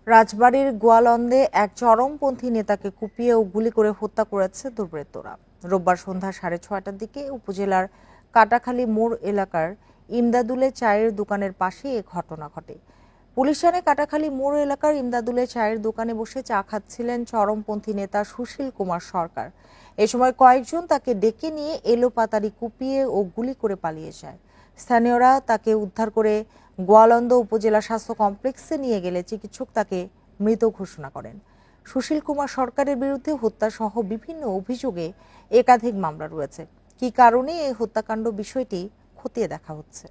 রাজবাড়ীর গোয়ালন্দে এক চরমপন্থী নেতাকে কুপিয়ে ও গুলি করে হত্যা করেছে দুর্বৃত্তরা। রোববার সন্ধ্যা 6:30টার দিকে উপজেলার কাটাখালী মোড় এলাকার ইমদাদুলে চায়ের দোকানের পাশে এ ঘটনা ঘটে। পুলিশ জানায়, কাটাখালী মোড় এলাকার ইমদাদুলে চায়ের দোকানে বসে চা খাচ্ছিলেন চরমপন্থী নেতা সুশীল কুমার সরকার। এ সময় কয়েকজন তাকে ডেকে নিয়ে এলোপাতাড়ি কুপিয়ে ও গুলি করে পালিয়ে যায়। স্থানীয়রা তাকে উদ্ধার করে গোয়ালন্দ উপজেলা স্বাস্থ্য কমপ্লেক্সে নিয়ে গেলে চিকিৎসক তাকে মৃত ঘোষণা করেন। সুশীল কুমার সরকারের বিরুদ্ধে হত্যাসহ বিভিন্ন অভিযোগে একাধিক মামলা রয়েছে। কী কারণে এই হত্যাকাণ্ড বিষয়টি খতিয়ে দেখা হচ্ছে।